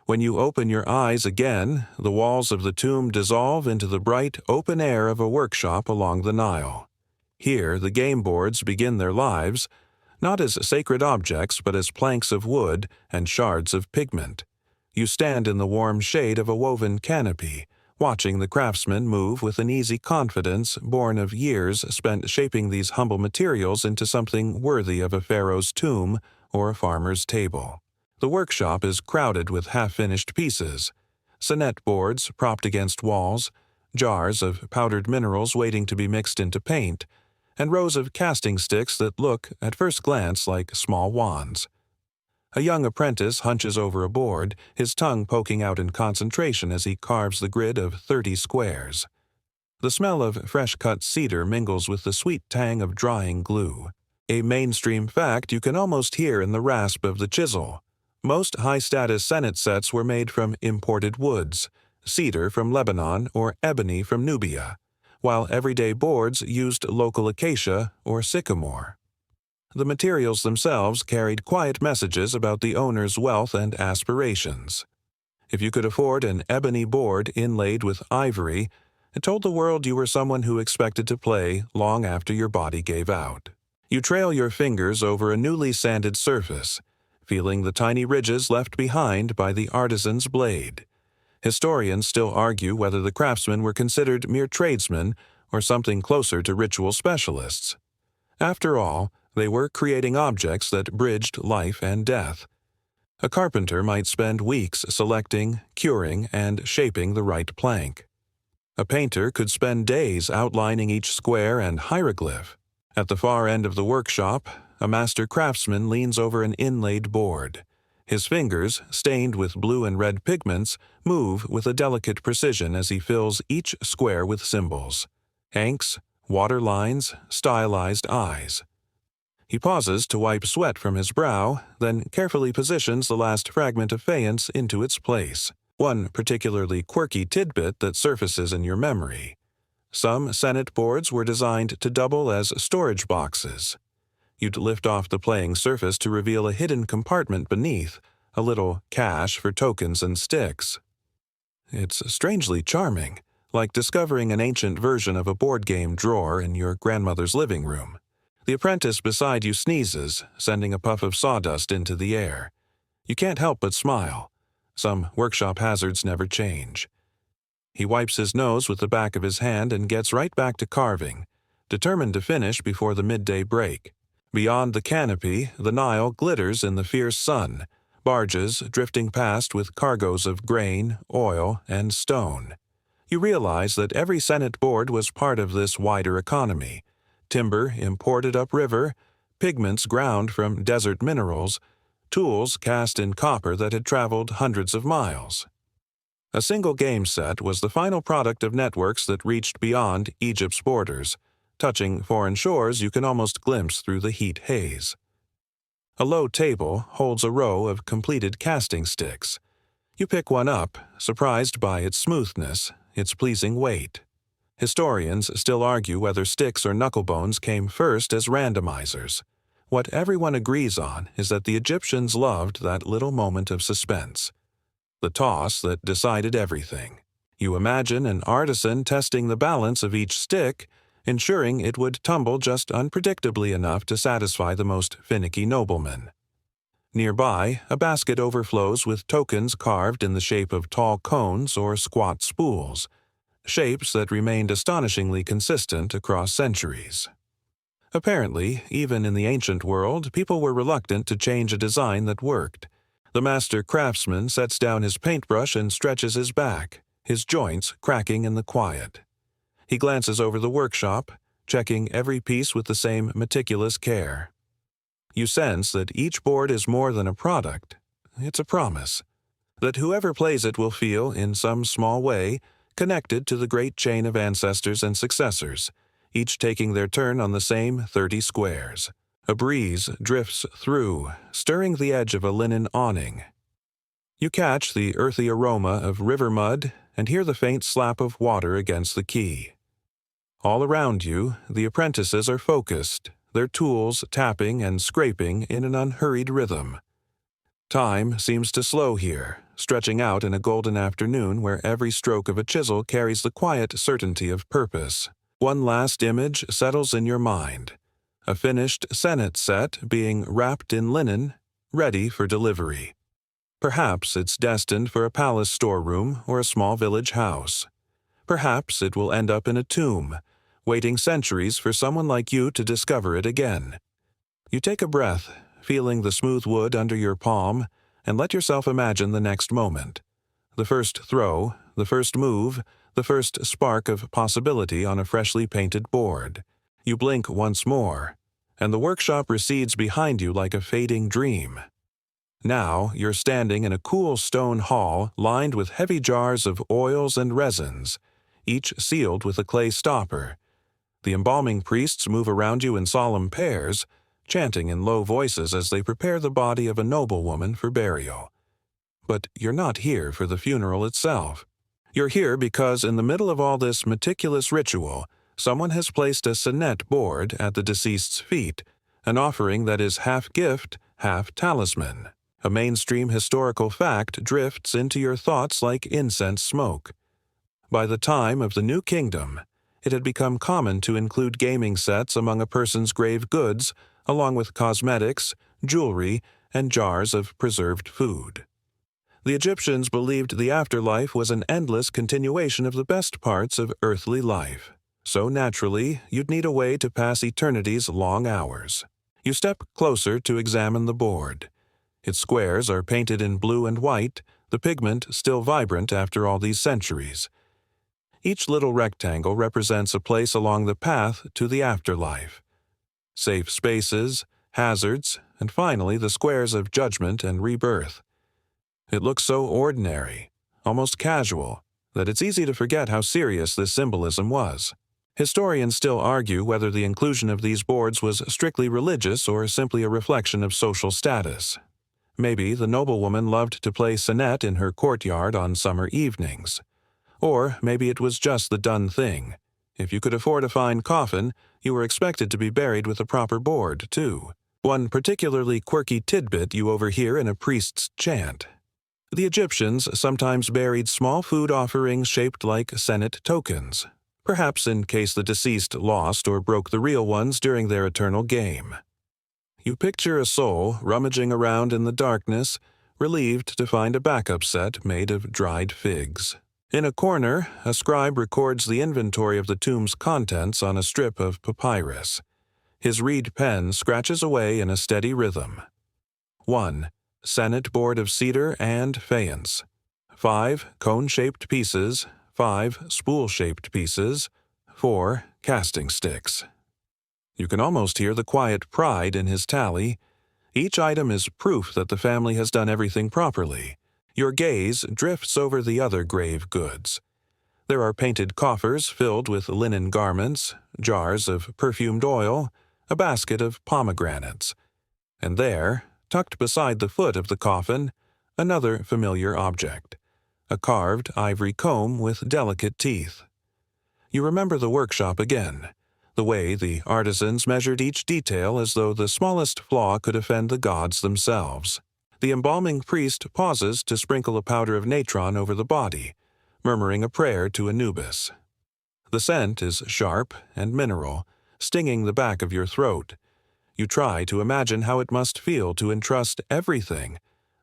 When you open your eyes again, the walls of the tomb dissolve into the bright open air of a workshop along the Nile. Here, the game boards begin their lives, not as sacred objects but as planks of wood and shards of pigment. You stand in the warm shade of a woven canopy, watching the craftsmen move with an easy confidence born of years spent shaping these humble materials into something worthy of a pharaoh's tomb or a farmer's table. The workshop is crowded with half-finished pieces, Senet boards propped against walls, jars of powdered minerals waiting to be mixed into paint, and rows of casting sticks that look, at first glance, like small wands. A young apprentice hunches over a board, his tongue poking out in concentration as he carves the grid of 30 squares. The smell of fresh-cut cedar mingles with the sweet tang of drying glue, a mainstream fact you can almost hear in the rasp of the chisel. Most high-status Senet sets were made from imported woods, cedar from Lebanon or ebony from Nubia, while everyday boards used local acacia or sycamore. The materials themselves carried quiet messages about the owner's wealth and aspirations. If you could afford an ebony board inlaid with ivory, it told the world you were someone who expected to play long after your body gave out. You trail your fingers over a newly sanded surface, feeling the tiny ridges left behind by the artisan's blade. Historians still argue whether the craftsmen were considered mere tradesmen or something closer to ritual specialists. After all, they were creating objects that bridged life and death. A carpenter might spend weeks selecting, curing, and shaping the right plank. A painter could spend days outlining each square and hieroglyph. At the far end of the workshop, a master craftsman leans over an inlaid board. His fingers, stained with blue and red pigments, move with a delicate precision as he fills each square with symbols: hanks, water lines, stylized eyes. He pauses to wipe sweat from his brow, then carefully positions the last fragment of faience into its place, one particularly quirky tidbit that surfaces in your memory. Some Senet boards were designed to double as storage boxes. You'd lift off the playing surface to reveal a hidden compartment beneath, a little cache for tokens and sticks. It's strangely charming, like discovering an ancient version of a board game drawer in your grandmother's living room. The apprentice beside you sneezes, sending a puff of sawdust into the air. You can't help but smile. Some workshop hazards never change. He wipes his nose with the back of his hand and gets right back to carving, determined to finish before the midday break. Beyond the canopy, the Nile glitters in the fierce sun, barges drifting past with cargoes of grain, oil, and stone. You realize that every Senet board was part of this wider economy: timber imported upriver, pigments ground from desert minerals, tools cast in copper that had traveled hundreds of miles. A single game set was the final product of networks that reached beyond Egypt's borders, touching foreign shores you can almost glimpse through the heat haze. A low table holds a row of completed casting sticks. You pick one up, surprised by its smoothness, its pleasing weight. Historians still argue whether sticks or knucklebones came first as randomizers. What everyone agrees on is that the Egyptians loved that little moment of suspense, the toss that decided everything. You imagine an artisan testing the balance of each stick, ensuring it would tumble just unpredictably enough to satisfy the most finicky nobleman. Nearby, a basket overflows with tokens carved in the shape of tall cones or squat spools, shapes that remained astonishingly consistent across centuries. Apparently, even in the ancient world, people were reluctant to change a design that worked. The master craftsman sets down his paintbrush and stretches his back, his joints cracking in the quiet. He glances over the workshop, checking every piece with the same meticulous care. You sense that each board is more than a product. It's a promise. That whoever plays it will feel, in some small way, connected to the great chain of ancestors and successors, each taking their turn on the same 30 squares. A breeze drifts through, stirring the edge of a linen awning. You catch the earthy aroma of river mud and hear the faint slap of water against the quay. All around you, the apprentices are focused, their tools tapping and scraping in an unhurried rhythm. Time seems to slow here, stretching out in a golden afternoon where every stroke of a chisel carries the quiet certainty of purpose. One last image settles in your mind. A finished Senet set being wrapped in linen, ready for delivery. Perhaps it's destined for a palace storeroom or a small village house. Perhaps it will end up in a tomb, waiting centuries for someone like you to discover it again. You take a breath, feeling the smooth wood under your palm, and let yourself imagine the next moment. The first throw, the first move, the first spark of possibility on a freshly painted board. You blink once more, and the workshop recedes behind you like a fading dream. Now you're standing in a cool stone hall lined with heavy jars of oils and resins, each sealed with a clay stopper. The embalming priests move around you in solemn pairs, chanting in low voices as they prepare the body of a noblewoman for burial. But you're not here for the funeral itself. You're here because in the middle of all this meticulous ritual, someone has placed a Senet board at the deceased's feet, an offering that is half gift, half talisman. A mainstream historical fact drifts into your thoughts like incense smoke. By the time of the New Kingdom, it had become common to include gaming sets among a person's grave goods, along with cosmetics, jewelry, and jars of preserved food. The Egyptians believed the afterlife was an endless continuation of the best parts of earthly life. So naturally, you'd need a way to pass eternity's long hours. You step closer to examine the board. Its squares are painted in blue and white, the pigment still vibrant after all these centuries. Each little rectangle represents a place along the path to the afterlife. Safe spaces, hazards, and finally the squares of judgment and rebirth. It looks so ordinary, almost casual, that it's easy to forget how serious this symbolism was. Historians still argue whether the inclusion of these boards was strictly religious or simply a reflection of social status. Maybe the noblewoman loved to play Senet in her courtyard on summer evenings. Or maybe it was just the done thing. If you could afford a fine coffin, you were expected to be buried with a proper board, too. One particularly quirky tidbit you overhear in a priest's chant. The Egyptians sometimes buried small food offerings shaped like Senet tokens, perhaps in case the deceased lost or broke the real ones during their eternal game. You picture a soul rummaging around in the darkness, relieved to find a backup set made of dried figs. In a corner, a scribe records the inventory of the tomb's contents on a strip of papyrus. His reed pen scratches away in a steady rhythm. 1. Senet board of cedar and faience. 5. Cone-shaped pieces. 5. Spool-shaped pieces. 4. Casting sticks. You can almost hear the quiet pride in his tally. Each item is proof that the family has done everything properly. Your gaze drifts over the other grave goods. There are painted coffers filled with linen garments, jars of perfumed oil, a basket of pomegranates. And there, tucked beside the foot of the coffin, another familiar object, a carved ivory comb with delicate teeth. You remember the workshop again, the way the artisans measured each detail as though the smallest flaw could offend the gods themselves. The embalming priest pauses to sprinkle a powder of natron over the body, murmuring a prayer to Anubis. The scent is sharp and mineral, stinging the back of your throat. You try to imagine how it must feel to entrust everything,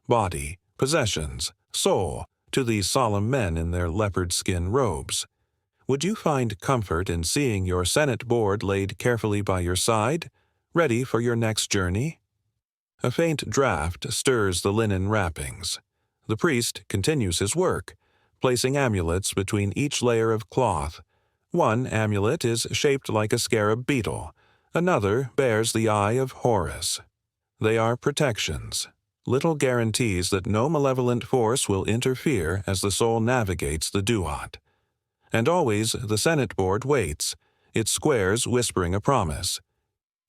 body, possessions, soul, to these solemn men in their leopard skin robes. Would you find comfort in seeing your Senet board laid carefully by your side, ready for your next journey? A faint draft stirs the linen wrappings. The priest continues his work, placing amulets between each layer of cloth. One amulet is shaped like a scarab beetle. Another bears the eye of Horus. They are protections, little guarantees that no malevolent force will interfere as the soul navigates the duat. And always the Senet board waits, its squares whispering a promise.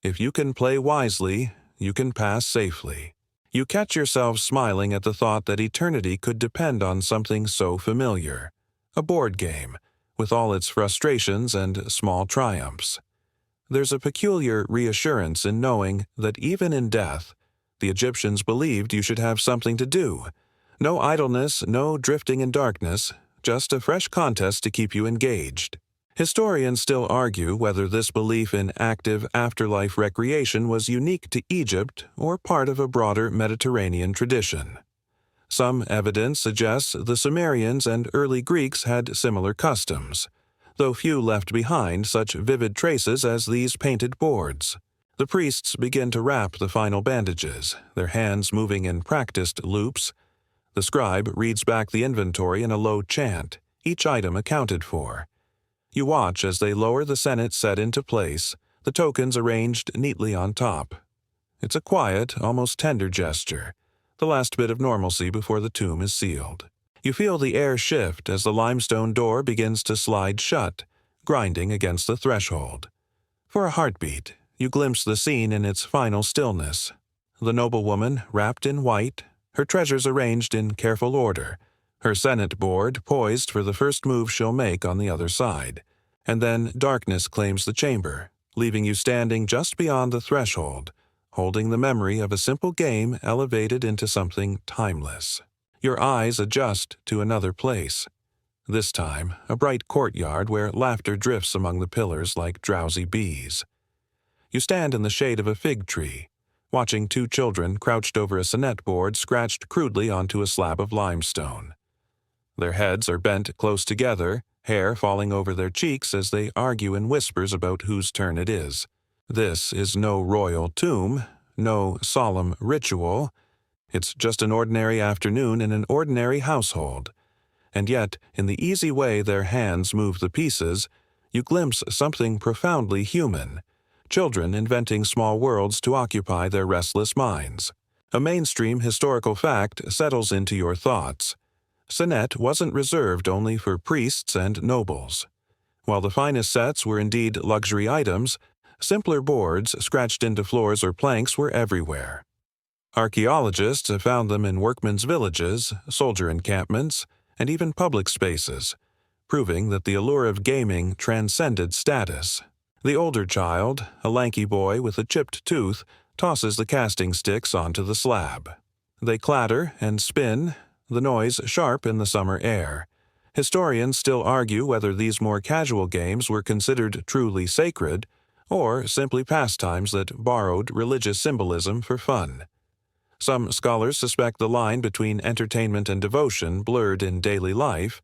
If you can play wisely, you can pass safely. You catch yourself smiling at the thought that eternity could depend on something so familiar, a board game, with all its frustrations and small triumphs. There's a peculiar reassurance in knowing that even in death, the Egyptians believed you should have something to do, No idleness, no drifting in darkness, just a fresh contest to keep you engaged. Historians still argue whether this belief in active afterlife recreation was unique to Egypt or part of a broader Mediterranean tradition. Some evidence suggests the Sumerians and early Greeks had similar customs, though few left behind such vivid traces as these painted boards. The priests begin to wrap the final bandages, their hands moving in practiced loops. The scribe reads back the inventory in a low chant, each item accounted for. You watch as they lower the Senet set into place, the tokens arranged neatly on top. It's a quiet, almost tender gesture, the last bit of normalcy before the tomb is sealed. You feel the air shift as the limestone door begins to slide shut, grinding against the threshold. For a heartbeat, you glimpse the scene in its final stillness. The noblewoman, wrapped in white, her treasures arranged in careful order, her Senet board poised for the first move she'll make on the other side. And then darkness claims the chamber, leaving you standing just beyond the threshold, holding the memory of a simple game elevated into something timeless. Your eyes adjust to another place. This time, a bright courtyard where laughter drifts among the pillars like drowsy bees. You stand in the shade of a fig tree, watching two children crouched over a Senet board scratched crudely onto a slab of limestone. Their heads are bent close together, hair falling over their cheeks as they argue in whispers about whose turn it is. This is no royal tomb, no solemn ritual. It's just an ordinary afternoon in an ordinary household. And yet, in the easy way their hands move the pieces, you glimpse something profoundly human. Children inventing small worlds to occupy their restless minds. A mainstream historical fact settles into your thoughts. Senet wasn't reserved only for priests and nobles. While the finest sets were indeed luxury items, simpler boards scratched into floors or planks were everywhere. Archaeologists have found them in workmen's villages, soldier encampments, and even public spaces, proving that the allure of gaming transcended status. The older child, a lanky boy with a chipped tooth, tosses the casting sticks onto the slab. They clatter and spin, the noise sharp in the summer air. Historians still argue whether these more casual games were considered truly sacred, or simply pastimes that borrowed religious symbolism for fun. Some scholars suspect the line between entertainment and devotion blurred in daily life.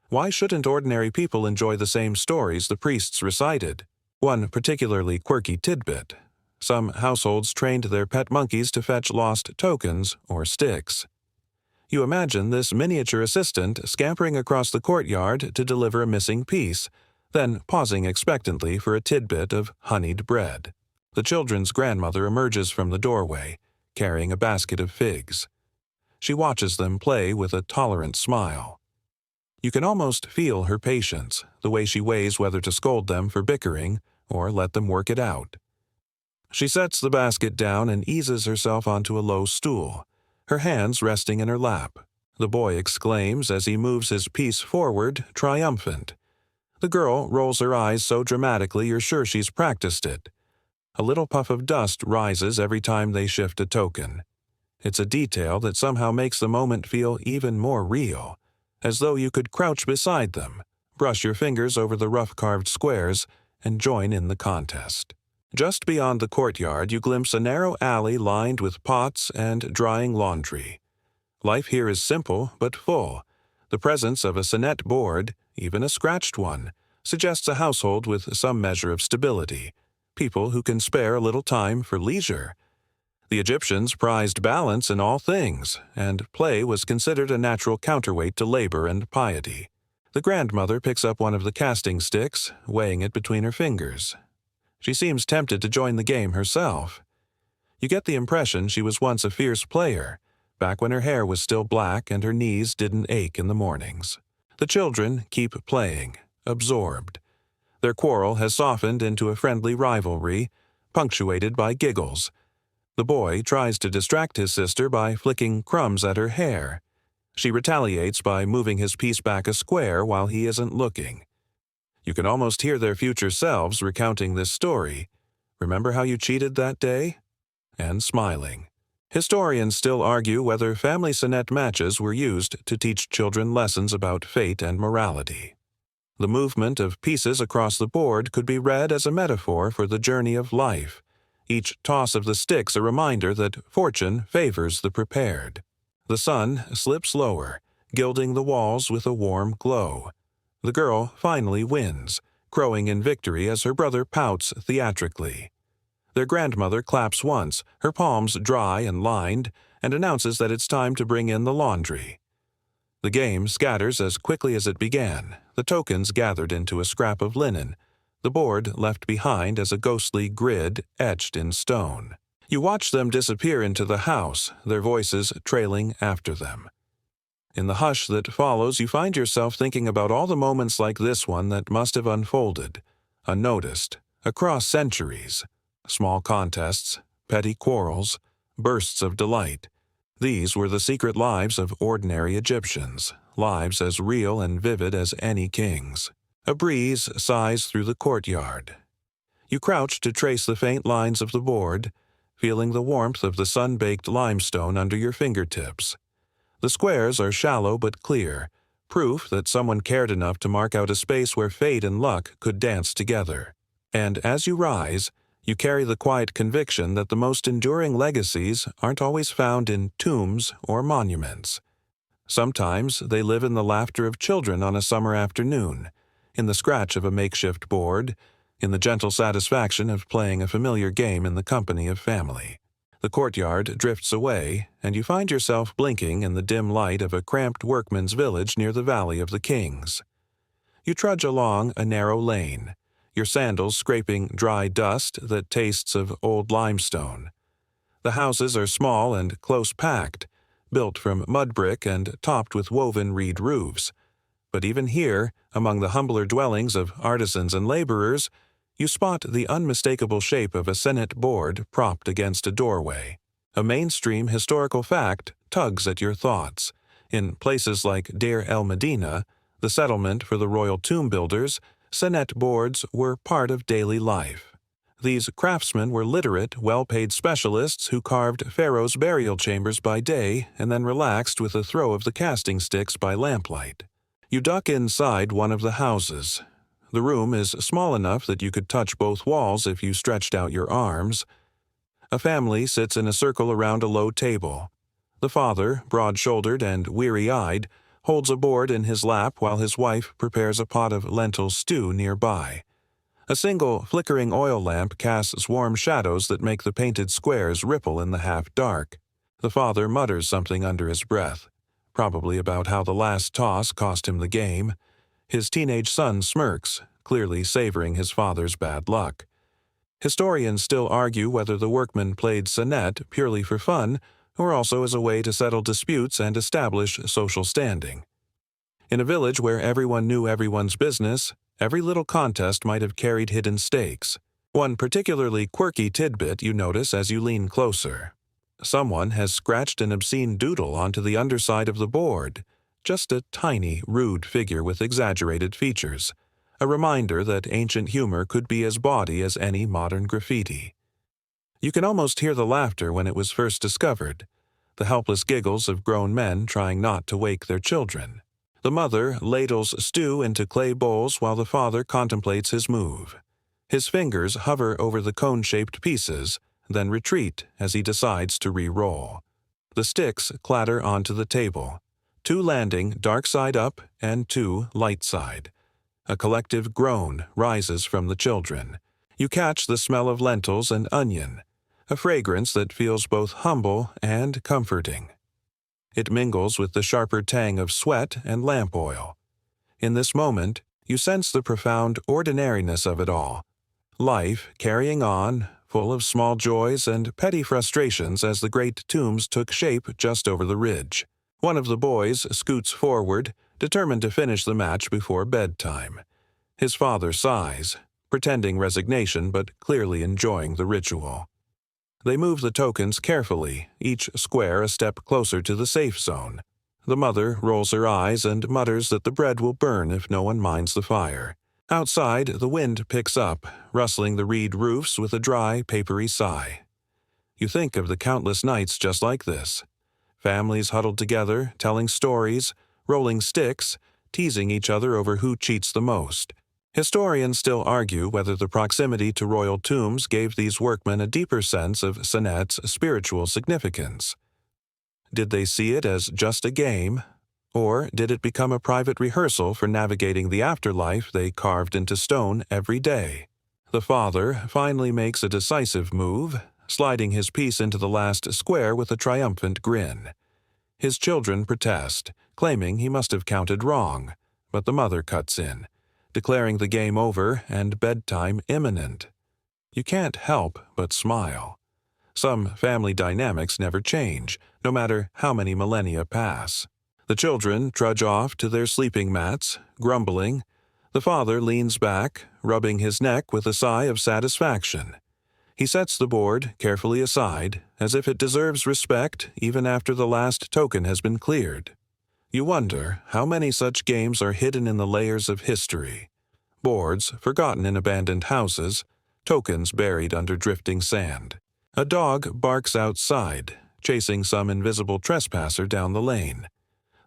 Why shouldn't ordinary people enjoy the same stories the priests recited? One particularly quirky tidbit: some households trained their pet monkeys to fetch lost tokens or sticks. You imagine this miniature assistant scampering across the courtyard to deliver a missing piece, then pausing expectantly for a tidbit of honeyed bread. The children's grandmother emerges from the doorway, carrying a basket of figs. She watches them play with a tolerant smile. You can almost feel her patience, the way she weighs whether to scold them for bickering or let them work it out. She sets the basket down and eases herself onto a low stool, her hands resting in her lap. The boy exclaims as he moves his piece forward, triumphant. The girl rolls her eyes so dramatically you're sure she's practiced it. A little puff of dust rises every time they shift a token. It's a detail that somehow makes the moment feel even more real, as though you could crouch beside them, brush your fingers over the rough-carved squares, and join in the contest. Just beyond the courtyard, you glimpse a narrow alley lined with pots and drying laundry. Life here is simple but full. The presence of a Senet board, even a scratched one, suggests a household with some measure of stability, people who can spare a little time for leisure. The Egyptians prized balance in all things, and play was considered a natural counterweight to labor and piety. The grandmother picks up one of the casting sticks, weighing it between her fingers. She seems tempted to join the game herself. You get the impression she was once a fierce player, back when her hair was still black and her knees didn't ache in the mornings. The children keep playing, absorbed. Their quarrel has softened into a friendly rivalry, punctuated by giggles. The boy tries to distract his sister by flicking crumbs at her hair. She retaliates by moving his piece back a square while he isn't looking. You can almost hear their future selves recounting this story. Remember how you cheated that day? And smiling. Historians still argue whether family Senet matches were used to teach children lessons about fate and morality. The movement of pieces across the board could be read as a metaphor for the journey of life, each toss of the sticks a reminder that fortune favors the prepared. The sun slips lower, gilding the walls with a warm glow. The girl finally wins, crowing in victory as her brother pouts theatrically. Their grandmother claps once, her palms dry and lined, and announces that it's time to bring in the laundry. The game scatters as quickly as it began, the tokens gathered into a scrap of linen, the board left behind as a ghostly grid etched in stone. You watch them disappear into the house, their voices trailing after them. In the hush that follows, you find yourself thinking about all the moments like this one that must have unfolded, unnoticed, across centuries. Small contests, petty quarrels, bursts of delight. These were the secret lives of ordinary Egyptians, lives as real and vivid as any king's. A breeze sighs through the courtyard. You crouch to trace the faint lines of the board, feeling the warmth of the sun-baked limestone under your fingertips. The squares are shallow but clear, proof that someone cared enough to mark out a space where fate and luck could dance together. And as you rise, you carry the quiet conviction that the most enduring legacies aren't always found in tombs or monuments. Sometimes they live in the laughter of children on a summer afternoon, in the scratch of a makeshift board, in the gentle satisfaction of playing a familiar game in the company of family. The courtyard drifts away, and you find yourself blinking in the dim light of a cramped workman's village near the Valley of the Kings. You trudge along a narrow lane, your sandals scraping dry dust that tastes of old limestone. The houses are small and close-packed, built from mud brick and topped with woven reed roofs. But even here, among the humbler dwellings of artisans and laborers, you spot the unmistakable shape of a Senet board propped against a doorway. A mainstream historical fact tugs at your thoughts. In places like Deir el-Medina, the settlement for the royal tomb builders, Senet boards were part of daily life. These craftsmen were literate, well-paid specialists who carved Pharaohs' burial chambers by day and then relaxed with a throw of the casting sticks by lamplight. You duck inside one of the houses. The room is small enough that you could touch both walls if you stretched out your arms. A family sits in a circle around a low table. The father, broad-shouldered and weary-eyed, holds a board in his lap while his wife prepares a pot of lentil stew nearby. A single flickering oil lamp casts warm shadows that make the painted squares ripple in the half-dark. The father mutters something under his breath, probably about how the last toss cost him the game. His teenage son smirks, clearly savoring his father's bad luck. Historians still argue whether the workmen played Senet purely for fun or also as a way to settle disputes and establish social standing. In a village where everyone knew everyone's business, every little contest might have carried hidden stakes. One particularly quirky tidbit you notice as you lean closer. Someone has scratched an obscene doodle onto the underside of the board, just a tiny, rude figure with exaggerated features, a reminder that ancient humor could be as bawdy as any modern graffiti. You can almost hear the laughter when it was first discovered, the helpless giggles of grown men trying not to wake their children. The mother ladles stew into clay bowls while the father contemplates his move. His fingers hover over the cone-shaped pieces, then retreat as he decides to re-roll. The sticks clatter onto the table, 2 landing dark side up and 2 light side. A collective groan rises from the children. You catch the smell of lentils and onion, a fragrance that feels both humble and comforting. It mingles with the sharper tang of sweat and lamp oil. In this moment, you sense the profound ordinariness of it all. Life carrying on, full of small joys and petty frustrations as the great tombs took shape just over the ridge. One of the boys scoots forward, determined to finish the match before bedtime. His father sighs, pretending resignation but clearly enjoying the ritual. They move the tokens carefully, each square a step closer to the safe zone. The mother rolls her eyes and mutters that the bread will burn if no one minds the fire. Outside, the wind picks up, rustling the reed roofs with a dry, papery sigh. You think of the countless nights just like this. Families huddled together, telling stories, rolling sticks, teasing each other over who cheats the most. Historians still argue whether the proximity to royal tombs gave these workmen a deeper sense of Senet's spiritual significance. Did they see it as just a game, or did it become a private rehearsal for navigating the afterlife they carved into stone every day? The father finally makes a decisive move, sliding his piece into the last square with a triumphant grin. His children protest, claiming he must have counted wrong, but the mother cuts in, declaring the game over and bedtime imminent. You can't help but smile. Some family dynamics never change, no matter how many millennia pass. The children trudge off to their sleeping mats, grumbling. The father leans back, rubbing his neck with a sigh of satisfaction. He sets the board carefully aside, as if it deserves respect even after the last token has been cleared. You wonder how many such games are hidden in the layers of history. Boards forgotten in abandoned houses, tokens buried under drifting sand. A dog barks outside, chasing some invisible trespasser down the lane.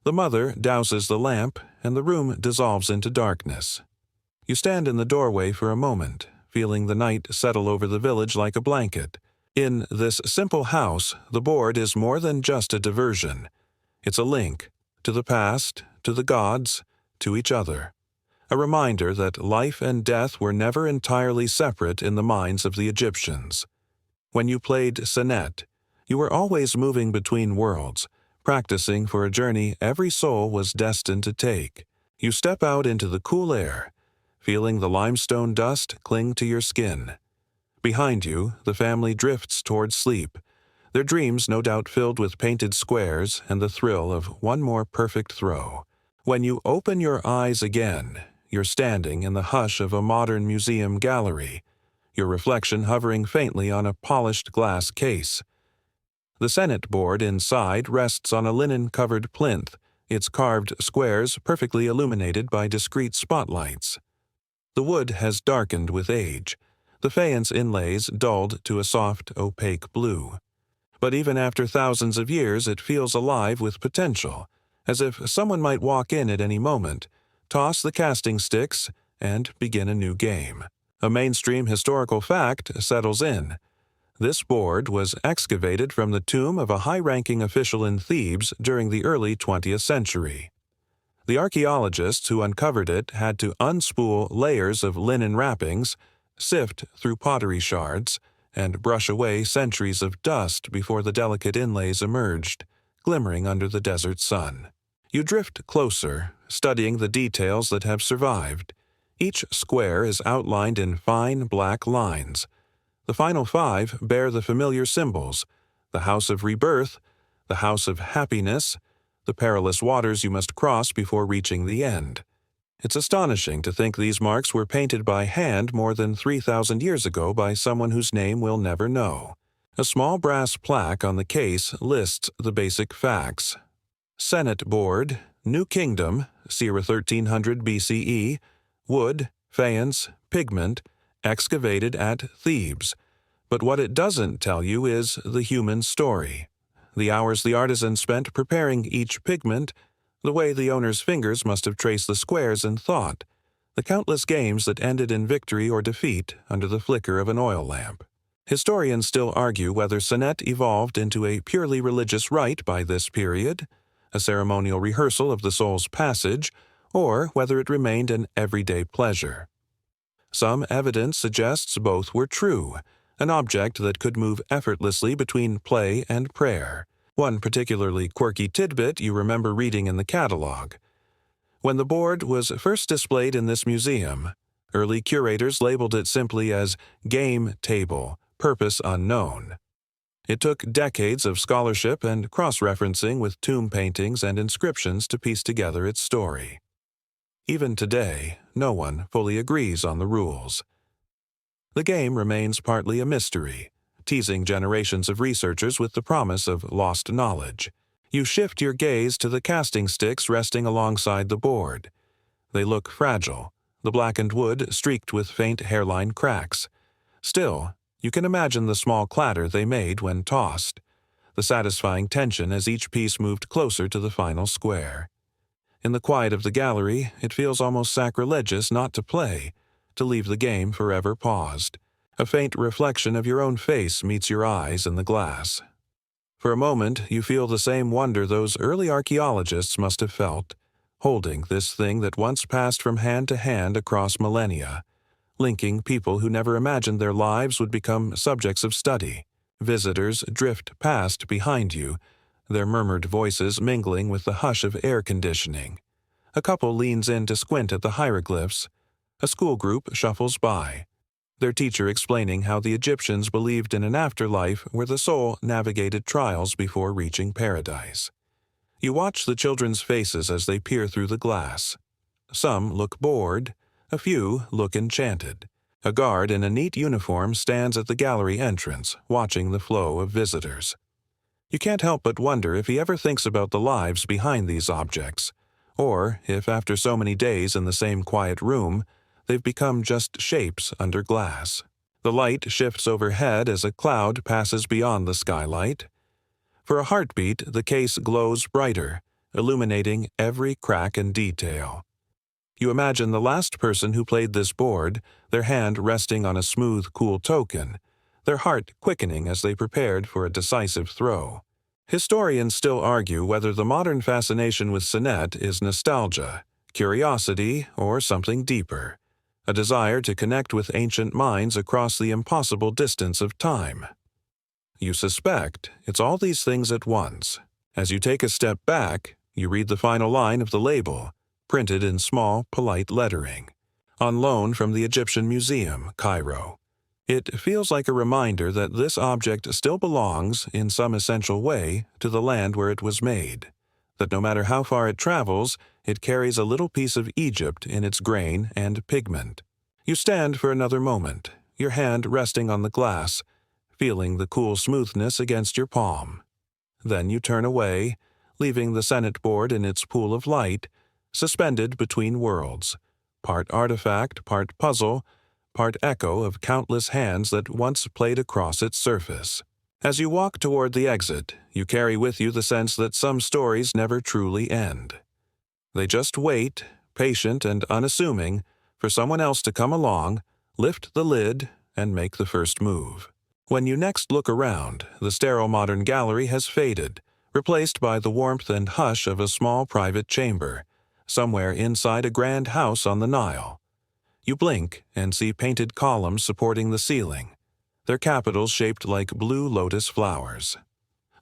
The mother douses the lamp, and the room dissolves into darkness. You stand in the doorway for a moment, feeling the night settle over the village like a blanket. In this simple house, the board is more than just a diversion. It's a link to the past, to the gods, to each other. A reminder that life and death were never entirely separate in the minds of the Egyptians. When you played Senet, you were always moving between worlds, practicing for a journey every soul was destined to take. You step out into the cool air, feeling the limestone dust cling to your skin. Behind you, the family drifts towards sleep, their dreams no doubt filled with painted squares and the thrill of one more perfect throw. When you open your eyes again, you're standing in the hush of a modern museum gallery, your reflection hovering faintly on a polished glass case. The Senet board inside rests on a linen-covered plinth, its carved squares perfectly illuminated by discreet spotlights. The wood has darkened with age, the faience inlays dulled to a soft, opaque blue. But even after thousands of years, it feels alive with potential, as if someone might walk in at any moment, toss the casting sticks, and begin a new game. A mainstream historical fact settles in. This board was excavated from the tomb of a high-ranking official in Thebes during the early 20th century. The archaeologists who uncovered it had to unspool layers of linen wrappings, sift through pottery shards, and brush away centuries of dust before the delicate inlays emerged, glimmering under the desert sun. You drift closer, studying the details that have survived. Each square is outlined in fine black lines. The final 5 bear the familiar symbols: the house of rebirth, the house of happiness, the perilous waters you must cross before reaching the end. It's astonishing to think these marks were painted by hand more than 3,000 years ago by someone whose name we'll never know. A small brass plaque on the case lists the basic facts. Senet board, New Kingdom, circa 1300 BCE, wood, faience, pigment, excavated at Thebes. But what it doesn't tell you is the human story. The hours the artisan spent preparing each pigment, the way the owner's fingers must have traced the squares in thought, the countless games that ended in victory or defeat under the flicker of an oil lamp. Historians still argue whether Senet evolved into a purely religious rite by this period, a ceremonial rehearsal of the soul's passage, or whether it remained an everyday pleasure. Some evidence suggests both were true, an object that could move effortlessly between play and prayer. One particularly quirky tidbit you remember reading in the catalog. When the board was first displayed in this museum, early curators labeled it simply as Game Table, Purpose Unknown. It took decades of scholarship and cross-referencing with tomb paintings and inscriptions to piece together its story. Even today, no one fully agrees on the rules. The game remains partly a mystery, teasing generations of researchers with the promise of lost knowledge. You shift your gaze to the casting sticks resting alongside the board. They look fragile, the blackened wood streaked with faint hairline cracks. Still, You can imagine the small clatter they made when tossed, the satisfying tension as each piece moved closer to the final square. In the quiet of the gallery, it feels almost sacrilegious not to play, to leave the game forever paused. A faint reflection of your own face meets your eyes in the glass. For a moment, you feel the same wonder those early archaeologists must have felt, holding this thing that once passed from hand to hand across millennia, linking people who never imagined their lives would become subjects of study. Visitors drift past behind you, their murmured voices mingling with the hush of air conditioning. A couple leans in to squint at the hieroglyphs. A school group shuffles by, their teacher explaining how the Egyptians believed in an afterlife where the soul navigated trials before reaching paradise. You watch the children's faces as they peer through the glass. Some look bored, a few look enchanted. A guard in a neat uniform stands at the gallery entrance, watching the flow of visitors. You can't help but wonder if he ever thinks about the lives behind these objects, or if after so many days in the same quiet room, they've become just shapes under glass. The light shifts overhead as a cloud passes beyond the skylight. For a heartbeat, the case glows brighter, illuminating every crack and detail. You imagine the last person who played this board, their hand resting on a smooth, cool token, their heart quickening as they prepared for a decisive throw. Historians still argue whether the modern fascination with Senet is nostalgia, curiosity, or something deeper, a desire to connect with ancient minds across the impossible distance of time. You suspect it's all these things at once. As you take a step back, you read the final line of the label, printed in small, polite lettering. On loan from the Egyptian Museum, Cairo. It feels like a reminder that this object still belongs, in some essential way, to the land where it was made. That no matter how far it travels, it carries a little piece of Egypt in its grain and pigment. You stand for another moment, your hand resting on the glass, feeling the cool smoothness against your palm. Then you turn away, leaving the Senet board in its pool of light, suspended between worlds, part artifact, part puzzle, part echo of countless hands that once played across its surface. As you walk toward the exit, you carry with you the sense that some stories never truly end. They just wait, patient and unassuming, for someone else to come along, lift the lid, and make the first move. When you next look around, the sterile modern gallery has faded, replaced by the warmth and hush of a small private chamber, somewhere inside a grand house on the Nile. You blink and see painted columns supporting the ceiling, their capitals shaped like blue lotus flowers.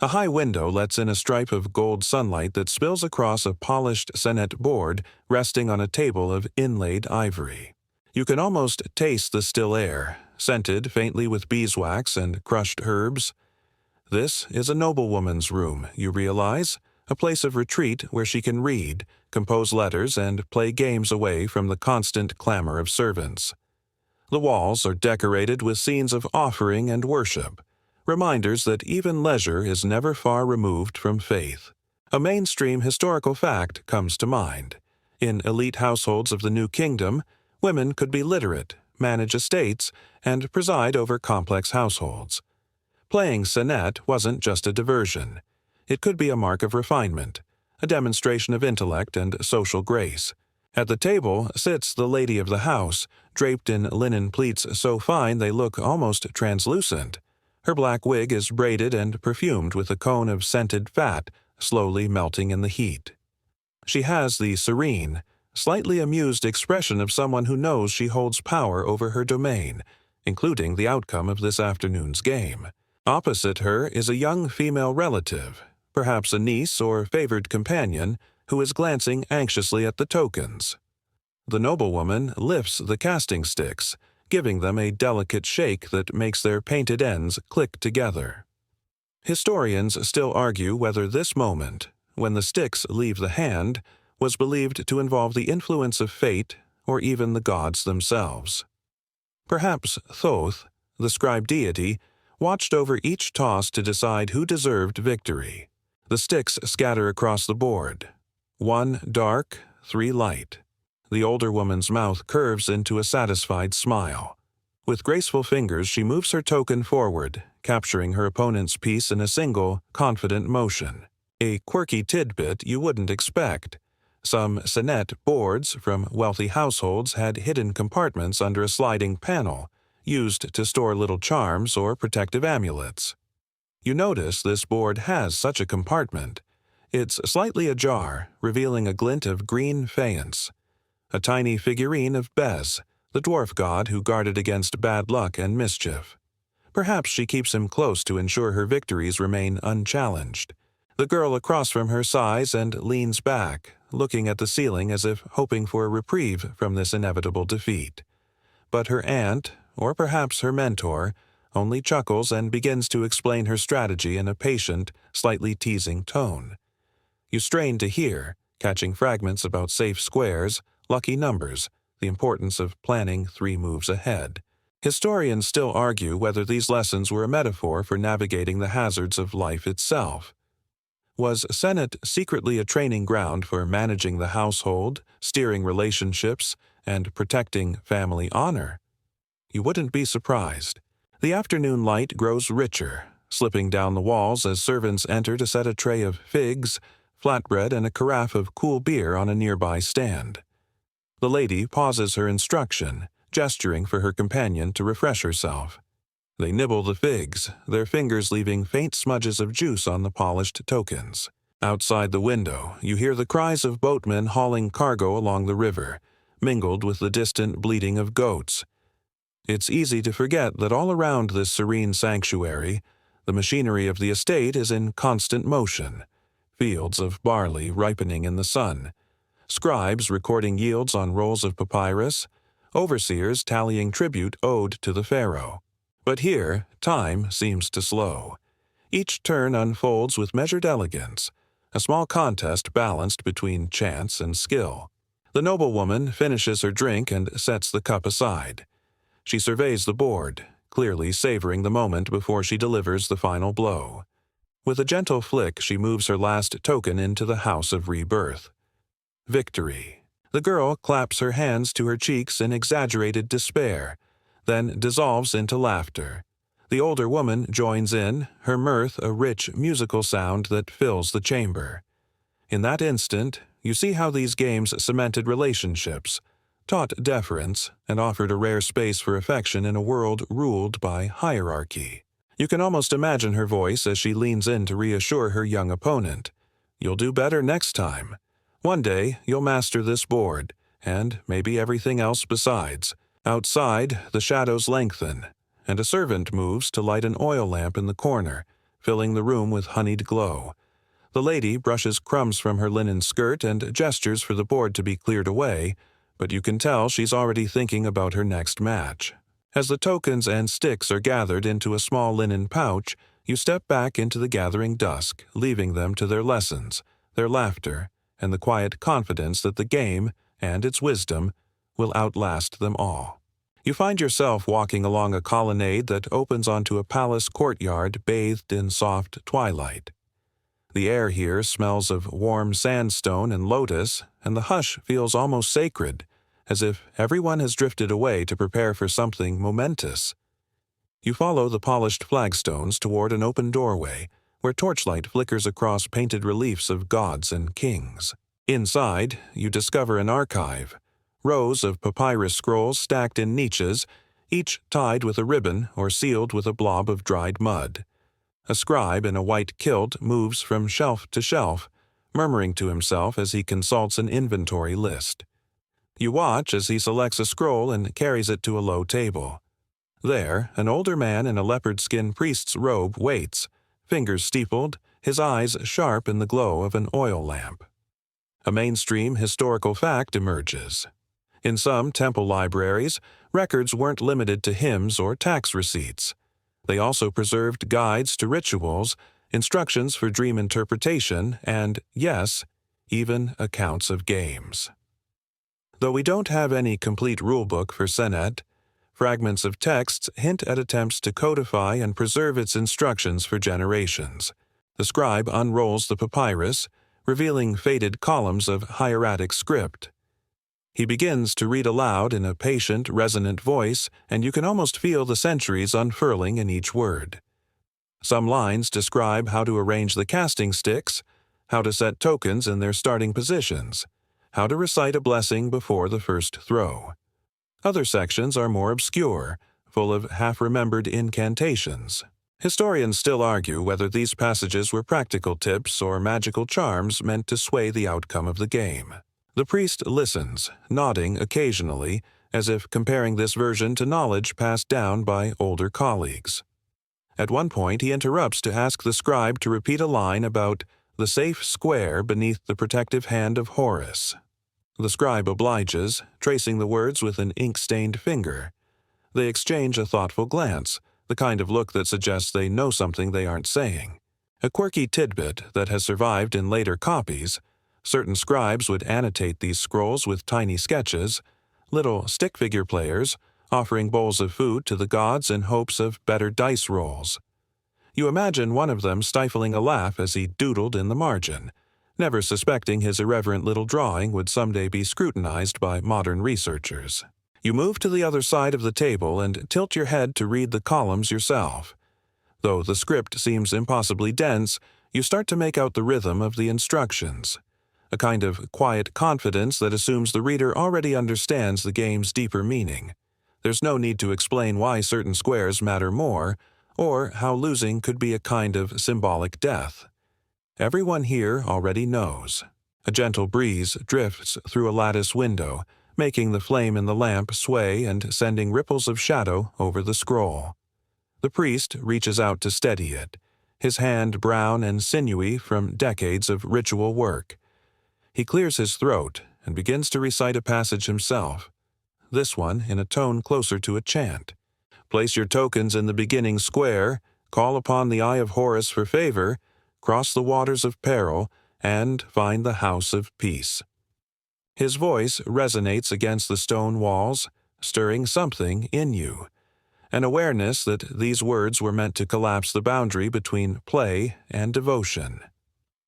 A high window lets in a stripe of gold sunlight that spills across a polished Senet board resting on a table of inlaid ivory. You can almost taste the still air, scented faintly with beeswax and crushed herbs. This is a noblewoman's room, you realize, a place of retreat where she can read, compose letters, and play games away from the constant clamor of servants. The walls are decorated with scenes of offering and worship, reminders that even leisure is never far removed from faith. A mainstream historical fact comes to mind. In elite households of the New Kingdom, women could be literate, manage estates, and preside over complex households. Playing Senet wasn't just a diversion. It could be a mark of refinement, a demonstration of intellect and social grace. At the table sits the lady of the house, draped in linen pleats so fine they look almost translucent. Her black wig is braided and perfumed with a cone of scented fat, slowly melting in the heat. She has the serene, slightly amused expression of someone who knows she holds power over her domain, including the outcome of this afternoon's game. Opposite her is a young female relative, perhaps a niece or favored companion, who is glancing anxiously at the tokens. The noblewoman lifts the casting sticks, giving them a delicate shake that makes their painted ends click together. Historians still argue whether this moment, when the sticks leave the hand, was believed to involve the influence of fate or even the gods themselves. Perhaps Thoth, the scribe deity, watched over each toss to decide who deserved victory. The sticks scatter across the board. 1 dark, 3 light. The older woman's mouth curves into a satisfied smile. With graceful fingers, she moves her token forward, capturing her opponent's piece in a single, confident motion. A quirky tidbit you wouldn't expect. Some Senet boards from wealthy households had hidden compartments under a sliding panel, used to store little charms or protective amulets. You notice this board has such a compartment. It's slightly ajar, revealing a glint of green faience. A tiny figurine of Bez, the dwarf god who guarded against bad luck and mischief. Perhaps she keeps him close to ensure her victories remain unchallenged. The girl across from her sighs and leans back, looking at the ceiling as if hoping for a reprieve from this inevitable defeat. But her aunt, or perhaps her mentor, only chuckles and begins to explain her strategy in a patient, slightly teasing tone. You strain to hear, catching fragments about safe squares, lucky numbers, the importance of planning 3 moves ahead. Historians still argue whether these lessons were a metaphor for navigating the hazards of life itself. Was Senet secretly a training ground for managing the household, steering relationships, and protecting family honor? You wouldn't be surprised. The afternoon light grows richer, slipping down the walls as servants enter to set a tray of figs, flatbread, and a carafe of cool beer on a nearby stand. The lady pauses her instruction, gesturing for her companion to refresh herself. They nibble the figs, their fingers leaving faint smudges of juice on the polished tokens. Outside the window, you hear the cries of boatmen hauling cargo along the river, mingled with the distant bleating of goats. It's easy to forget that all around this serene sanctuary, the machinery of the estate is in constant motion. Fields of barley ripening in the sun, scribes recording yields on rolls of papyrus, overseers tallying tribute owed to the pharaoh. But here, time seems to slow. Each turn unfolds with measured elegance, a small contest balanced between chance and skill. The noblewoman finishes her drink and sets the cup aside. She surveys the board, clearly savoring the moment before she delivers the final blow. With a gentle flick, she moves her last token into the house of rebirth. Victory. The girl claps her hands to her cheeks in exaggerated despair, then dissolves into laughter. The older woman joins in, her mirth a rich musical sound that fills the chamber. In that instant, you see how these games cemented relationships, taught deference, and offered a rare space for affection in a world ruled by hierarchy. You can almost imagine her voice as she leans in to reassure her young opponent. You'll do better next time. One day, you'll master this board, and maybe everything else besides. Outside, the shadows lengthen, and a servant moves to light an oil lamp in the corner, filling the room with honeyed glow. The lady brushes crumbs from her linen skirt and gestures for the board to be cleared away, but you can tell she's already thinking about her next match. As the tokens and sticks are gathered into a small linen pouch, you step back into the gathering dusk, leaving them to their lessons, their laughter, and the quiet confidence that the game, and its wisdom, will outlast them all. You find yourself walking along a colonnade that opens onto a palace courtyard bathed in soft twilight. The air here smells of warm sandstone and lotus, and the hush feels almost sacred, as if everyone has drifted away to prepare for something momentous. You follow the polished flagstones toward an open doorway, where torchlight flickers across painted reliefs of gods and kings. Inside, you discover an archive, rows of papyrus scrolls stacked in niches, each tied with a ribbon or sealed with a blob of dried mud. A scribe in a white kilt moves from shelf to shelf, murmuring to himself as he consults an inventory list. You watch as he selects a scroll and carries it to a low table. There, an older man in a leopard-skin priest's robe waits, fingers steepled, his eyes sharp in the glow of an oil lamp. A mainstream historical fact emerges. In some temple libraries, records weren't limited to hymns or tax receipts. They also preserved guides to rituals, instructions for dream interpretation, and, yes, even accounts of games. Though we don't have any complete rulebook for Senet, fragments of texts hint at attempts to codify and preserve its instructions for generations. The scribe unrolls the papyrus, revealing faded columns of hieratic script. He begins to read aloud in a patient, resonant voice, and you can almost feel the centuries unfurling in each word. Some lines describe how to arrange the casting sticks, how to set tokens in their starting positions, how to recite a blessing before the first throw. Other sections are more obscure, full of half-remembered incantations. Historians still argue whether these passages were practical tips or magical charms meant to sway the outcome of the game. The priest listens, nodding occasionally, as if comparing this version to knowledge passed down by older colleagues. At one point, he interrupts to ask the scribe to repeat a line about the safe square beneath the protective hand of Horus. The scribe obliges, tracing the words with an ink-stained finger. They exchange a thoughtful glance, the kind of look that suggests they know something they aren't saying. A quirky tidbit that has survived in later copies: certain scribes would annotate these scrolls with tiny sketches, little stick figure players, offering bowls of food to the gods in hopes of better dice rolls. You imagine one of them stifling a laugh as he doodled in the margin, never suspecting his irreverent little drawing would someday be scrutinized by modern researchers. You move to the other side of the table and tilt your head to read the columns yourself. Though the script seems impossibly dense, you start to make out the rhythm of the instructions, a kind of quiet confidence that assumes the reader already understands the game's deeper meaning. There's no need to explain why certain squares matter more, or how losing could be a kind of symbolic death. Everyone here already knows. A gentle breeze drifts through a lattice window, making the flame in the lamp sway and sending ripples of shadow over the scroll. The priest reaches out to steady it, his hand brown and sinewy from decades of ritual work. He clears his throat and begins to recite a passage himself, this one in a tone closer to a chant. Place your tokens in the beginning square, call upon the eye of Horus for favor, cross the waters of peril, and find the house of peace. His voice resonates against the stone walls, stirring something in you, an awareness that these words were meant to collapse the boundary between play and devotion.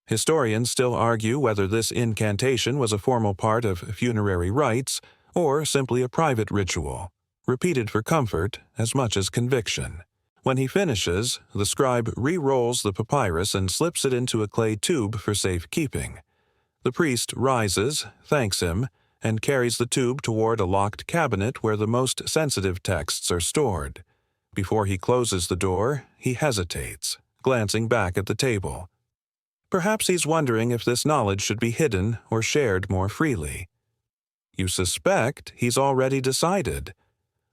Historians still argue whether this incantation was a formal part of funerary rites or simply a private ritual, repeated for comfort as much as conviction. When he finishes, the scribe re-rolls the papyrus and slips it into a clay tube for safekeeping. The priest rises, thanks him, and carries the tube toward a locked cabinet where the most sensitive texts are stored. Before he closes the door, he hesitates, glancing back at the table. Perhaps he's wondering if this knowledge should be hidden or shared more freely. You suspect he's already decided.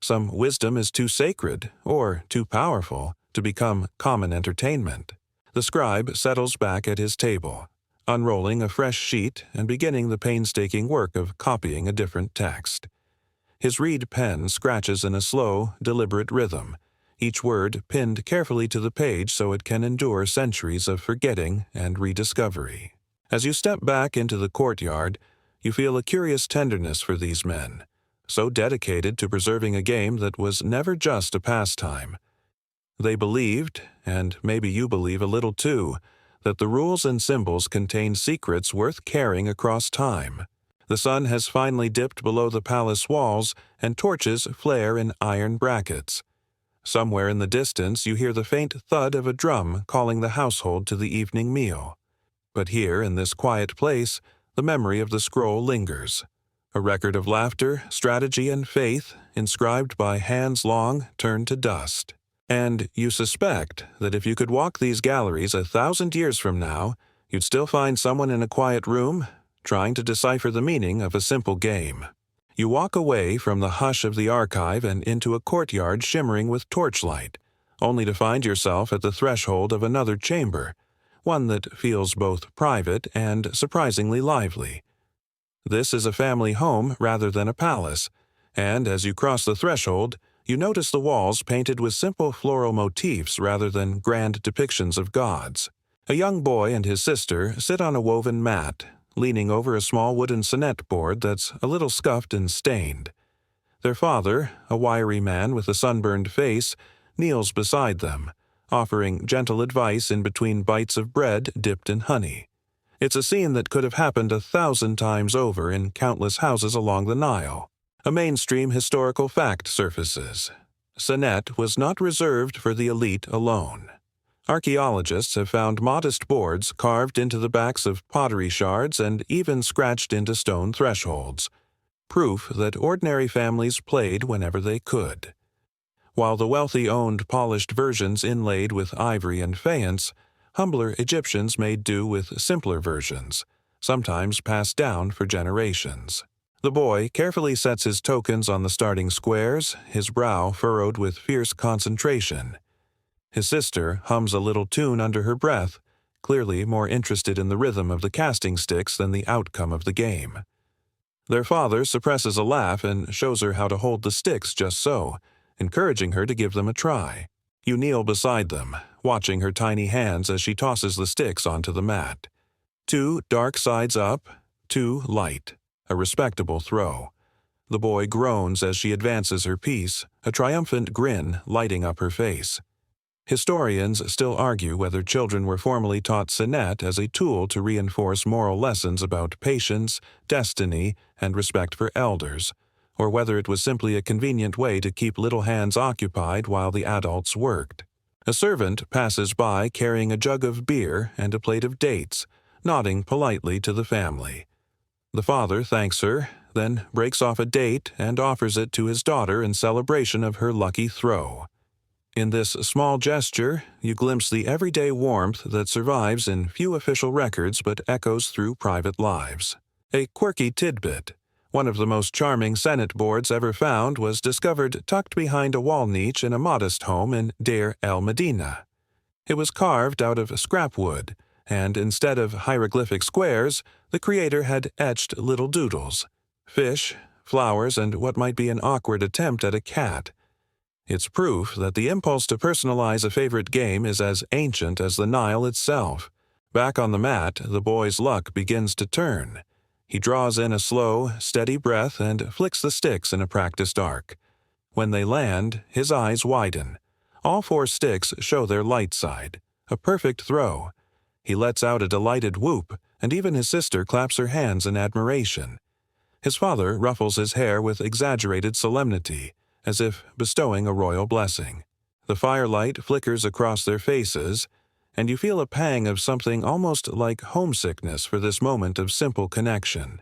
Some wisdom is too sacred or too powerful to become common entertainment. The scribe settles back at his table, unrolling a fresh sheet and beginning the painstaking work of copying a different text. His reed pen scratches in a slow, deliberate rhythm, each word pinned carefully to the page so it can endure centuries of forgetting and rediscovery. As you step back into the courtyard, you feel a curious tenderness for these men, so dedicated to preserving a game that was never just a pastime. They believed, and maybe you believe a little too, that the rules and symbols contain secrets worth carrying across time. The sun has finally dipped below the palace walls, and torches flare in iron brackets. Somewhere in the distance you hear the faint thud of a drum calling the household to the evening meal. But here, in this quiet place, the memory of the scroll lingers. A record of laughter, strategy, and faith, inscribed by hands long turned to dust. And you suspect that if you could walk these galleries 1,000 years from now, you'd still find someone in a quiet room, trying to decipher the meaning of a simple game. You walk away from the hush of the archive and into a courtyard shimmering with torchlight, only to find yourself at the threshold of another chamber, one that feels both private and surprisingly lively. This is a family home rather than a palace, and as you cross the threshold, you notice the walls painted with simple floral motifs rather than grand depictions of gods. A young boy and his sister sit on a woven mat, leaning over a small wooden Senet board that's a little scuffed and stained. Their father, a wiry man with a sunburned face, kneels beside them, offering gentle advice in between bites of bread dipped in honey. It's a scene that could have happened 1,000 times over in countless houses along the Nile. A mainstream historical fact surfaces. Senet was not reserved for the elite alone. Archaeologists have found modest boards carved into the backs of pottery shards and even scratched into stone thresholds, proof that ordinary families played whenever they could. While the wealthy owned polished versions inlaid with ivory and faience, humbler Egyptians made do with simpler versions, sometimes passed down for generations. The boy carefully sets his tokens on the starting squares, his brow furrowed with fierce concentration. His sister hums a little tune under her breath, clearly more interested in the rhythm of the casting sticks than the outcome of the game. Their father suppresses a laugh and shows her how to hold the sticks just so, encouraging her to give them a try. You kneel beside them, watching her tiny hands as she tosses the sticks onto the mat. 2 dark sides up, 2 light. A respectable throw. The boy groans as she advances her piece, a triumphant grin lighting up her face. Historians still argue whether children were formally taught Senet as a tool to reinforce moral lessons about patience, destiny, and respect for elders, or whether it was simply a convenient way to keep little hands occupied while the adults worked. A servant passes by carrying a jug of beer and a plate of dates, nodding politely to the family. The father thanks her, then breaks off a date and offers it to his daughter in celebration of her lucky throw. In this small gesture, you glimpse the everyday warmth that survives in few official records but echoes through private lives. A quirky tidbit. One of the most charming Senet boards ever found was discovered tucked behind a wall niche in a modest home in Deir el-Medina. It was carved out of scrap wood, and instead of hieroglyphic squares, the creator had etched little doodles, fish, flowers, and what might be an awkward attempt at a cat. It's proof that the impulse to personalize a favorite game is as ancient as the Nile itself. Back on the mat, the boy's luck begins to turn. He draws in a slow, steady breath and flicks the sticks in a practiced arc. When they land, his eyes widen. All 4 sticks show their light side. A perfect throw. He lets out a delighted whoop, and even his sister claps her hands in admiration. His father ruffles his hair with exaggerated solemnity, as if bestowing a royal blessing. The firelight flickers across their faces, and you feel a pang of something almost like homesickness for this moment of simple connection.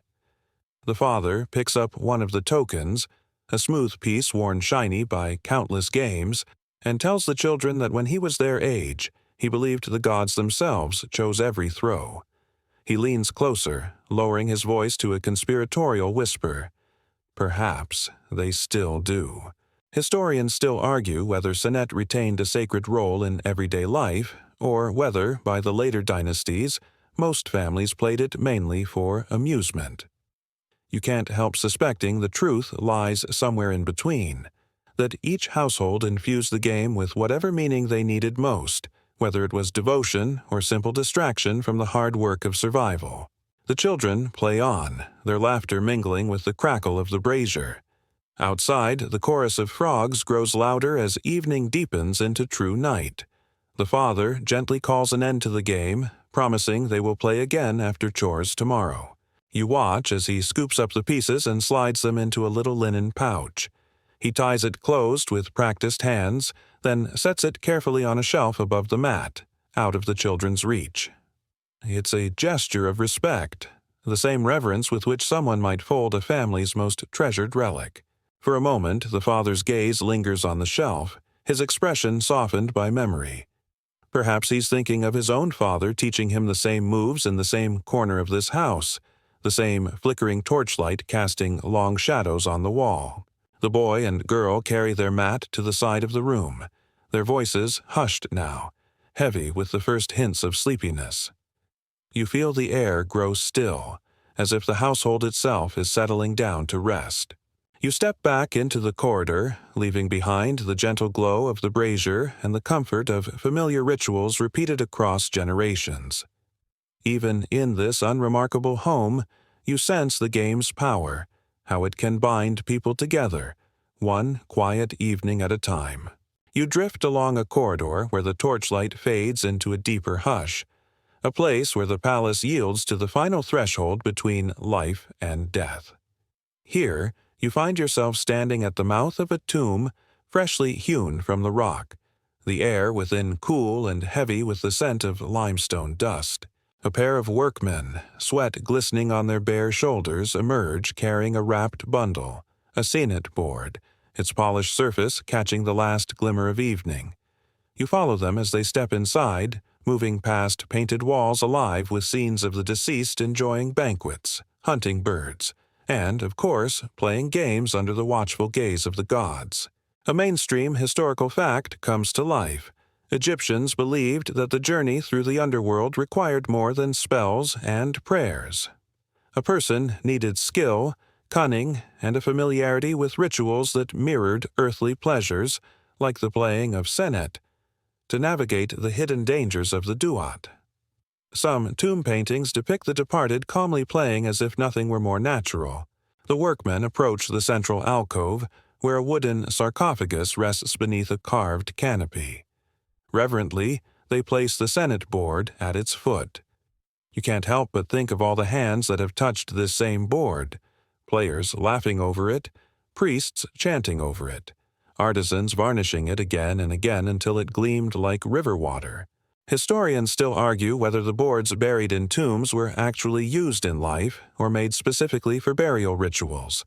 The father picks up one of the tokens, a smooth piece worn shiny by countless games, and tells the children that when he was their age, he believed the gods themselves chose every throw. He leans closer, lowering his voice to a conspiratorial whisper. Perhaps they still do. Historians still argue whether Senet retained a sacred role in everyday life, or whether, by the later dynasties, most families played it mainly for amusement. You can't help suspecting the truth lies somewhere in between, that each household infused the game with whatever meaning they needed most, whether it was devotion or simple distraction from the hard work of survival. The children play on, their laughter mingling with the crackle of the brazier. Outside, the chorus of frogs grows louder as evening deepens into true night. The father gently calls an end to the game, promising they will play again after chores tomorrow. You watch as he scoops up the pieces and slides them into a little linen pouch. He ties it closed with practiced hands, then sets it carefully on a shelf above the mat, out of the children's reach. It's a gesture of respect, the same reverence with which someone might fold a family's most treasured relic. For a moment, the father's gaze lingers on the shelf, his expression softened by memory. Perhaps he's thinking of his own father teaching him the same moves in the same corner of this house, the same flickering torchlight casting long shadows on the wall. The boy and girl carry their mat to the side of the room, their voices hushed now, heavy with the first hints of sleepiness. You feel the air grow still, as if the household itself is settling down to rest. You step back into the corridor, leaving behind the gentle glow of the brazier and the comfort of familiar rituals repeated across generations. Even in this unremarkable home, you sense the game's power, how it can bind people together, one quiet evening at a time. You drift along a corridor where the torchlight fades into a deeper hush, a place where the palace yields to the final threshold between life and death. Here, you find yourself standing at the mouth of a tomb freshly hewn from the rock, the air within cool and heavy with the scent of limestone dust. A pair of workmen, sweat glistening on their bare shoulders, emerge carrying a wrapped bundle, a Senet board, its polished surface catching the last glimmer of evening. You follow them as they step inside, moving past painted walls alive with scenes of the deceased enjoying banquets, hunting birds, and, of course, playing games under the watchful gaze of the gods. A mainstream historical fact comes to life. Egyptians believed that the journey through the underworld required more than spells and prayers. A person needed skill, cunning, and a familiarity with rituals that mirrored earthly pleasures, like the playing of Senet, to navigate the hidden dangers of the duat. Some tomb paintings depict the departed calmly playing as if nothing were more natural. The workmen approach the central alcove, where a wooden sarcophagus rests beneath a carved canopy. Reverently, they place the Senet board at its foot. You can't help but think of all the hands that have touched this same board, players laughing over it, priests chanting over it, artisans varnishing it again and again until it gleamed like river water. Historians still argue whether the boards buried in tombs were actually used in life or made specifically for burial rituals.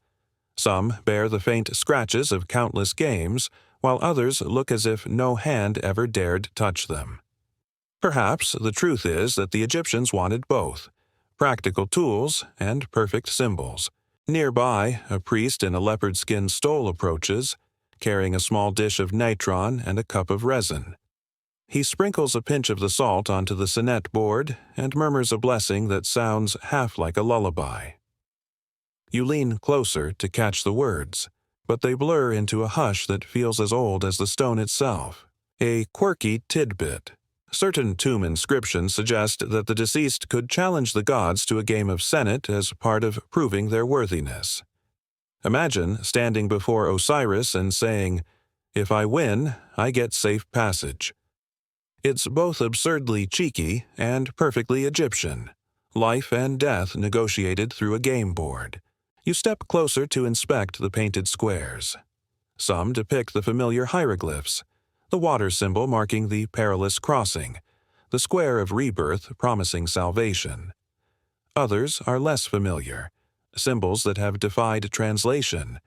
Some bear the faint scratches of countless games, while others look as if no hand ever dared touch them. Perhaps the truth is that the Egyptians wanted both, practical tools and perfect symbols. Nearby, a priest in a leopard skin stole approaches, carrying a small dish of nitron and a cup of resin. He sprinkles a pinch of the salt onto the Senet board and murmurs a blessing that sounds half like a lullaby. You lean closer to catch the words, but they blur into a hush that feels as old as the stone itself. A quirky tidbit. Certain tomb inscriptions suggest that the deceased could challenge the gods to a game of Senet as part of proving their worthiness. Imagine standing before Osiris and saying, "If I win, I get safe passage." It's both absurdly cheeky and perfectly Egyptian. Life and death negotiated through a game board. You step closer to inspect the painted squares. Some depict the familiar hieroglyphs, the water symbol marking the perilous crossing, the square of rebirth promising salvation. Others are less familiar, symbols that have defied translation,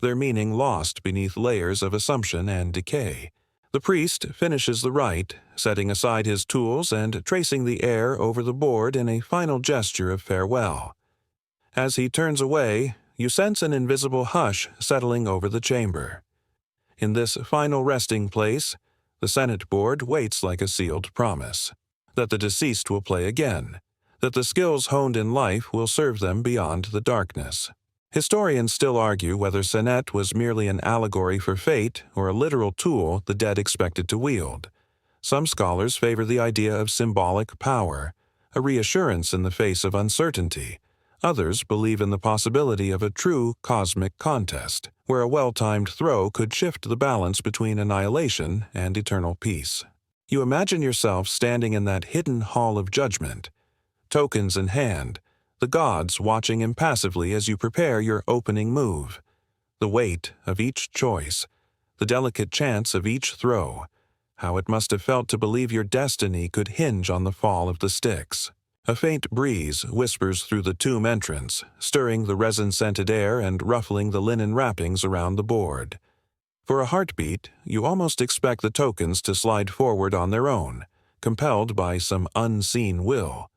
their meaning lost beneath layers of assumption and decay. The priest finishes the rite, setting aside his tools and tracing the air over the board in a final gesture of farewell. As he turns away, you sense an invisible hush settling over the chamber. In this final resting place, the Senet board waits like a sealed promise, that the deceased will play again, that the skills honed in life will serve them beyond the darkness. Historians still argue whether Senet was merely an allegory for fate or a literal tool the dead expected to wield. Some scholars favor the idea of symbolic power, a reassurance in the face of uncertainty. Others believe in the possibility of a true cosmic contest, where a well-timed throw could shift the balance between annihilation and eternal peace. You imagine yourself standing in that hidden hall of judgment, tokens in hand, the gods watching impassively as you prepare your opening move. The weight of each choice, the delicate chance of each throw, how it must have felt to believe your destiny could hinge on the fall of the sticks. A faint breeze whispers through the tomb entrance, stirring the resin-scented air and ruffling the linen wrappings around the board. For a heartbeat, you almost expect the tokens to slide forward on their own, compelled by some unseen will.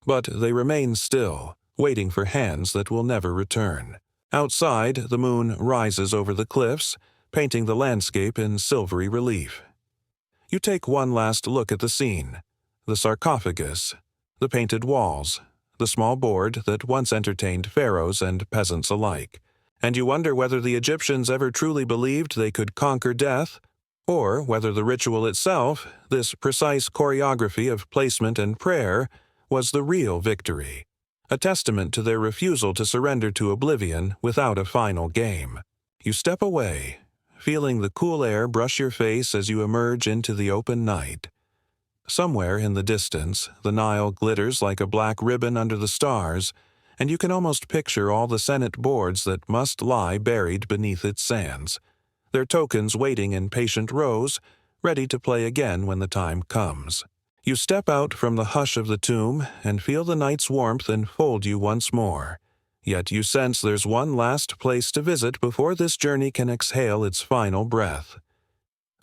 But they remain still, waiting for hands that will never return. Outside, the moon rises over the cliffs, painting the landscape in silvery relief. You take one last look at the scene, the sarcophagus, the painted walls, the small board that once entertained pharaohs and peasants alike, and you wonder whether the Egyptians ever truly believed they could conquer death, or whether the ritual itself, this precise choreography of placement and prayer, was the real victory, a testament to their refusal to surrender to oblivion without a final game. You step away, feeling the cool air brush your face as you emerge into the open night. Somewhere in the distance, the Nile glitters like a black ribbon under the stars, and you can almost picture all the Senet boards that must lie buried beneath its sands, their tokens waiting in patient rows, ready to play again when the time comes. You step out from the hush of the tomb and feel the night's warmth enfold you once more. Yet you sense there's one last place to visit before this journey can exhale its final breath.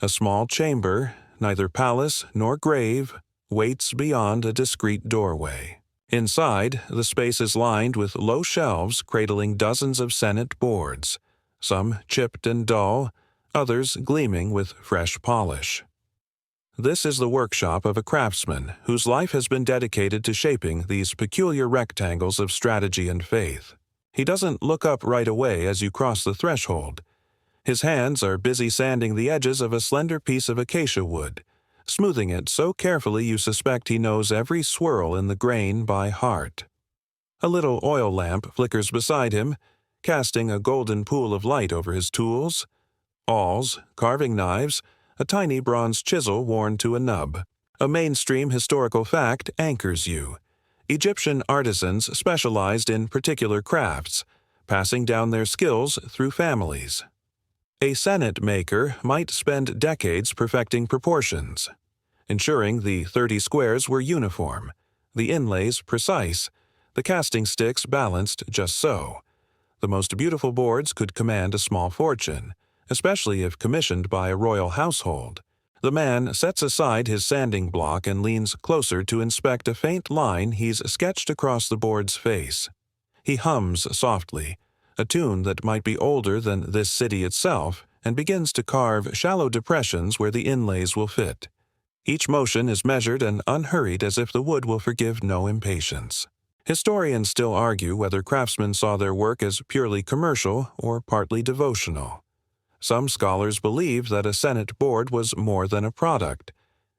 A small chamber, neither palace nor grave, waits beyond a discreet doorway. Inside, the space is lined with low shelves cradling dozens of Senet boards, some chipped and dull, others gleaming with fresh polish. This is the workshop of a craftsman whose life has been dedicated to shaping these peculiar rectangles of strategy and faith. He doesn't look up right away as you cross the threshold. His hands are busy sanding the edges of a slender piece of acacia wood, smoothing it so carefully you suspect he knows every swirl in the grain by heart. A little oil lamp flickers beside him, casting a golden pool of light over his tools, awls, carving knives, a tiny bronze chisel worn to a nub. A mainstream historical fact anchors you. Egyptian artisans specialized in particular crafts, passing down their skills through families. A Senet maker might spend decades perfecting proportions, ensuring the 30 squares were uniform, the inlays precise, the casting sticks balanced just so. The most beautiful boards could command a small fortune, especially if commissioned by a royal household. The man sets aside his sanding block and leans closer to inspect a faint line he's sketched across the board's face. He hums softly, a tune that might be older than this city itself, and begins to carve shallow depressions where the inlays will fit. Each motion is measured and unhurried as if the wood will forgive no impatience. Historians still argue whether craftsmen saw their work as purely commercial or partly devotional. Some scholars believe that a Senet board was more than a product.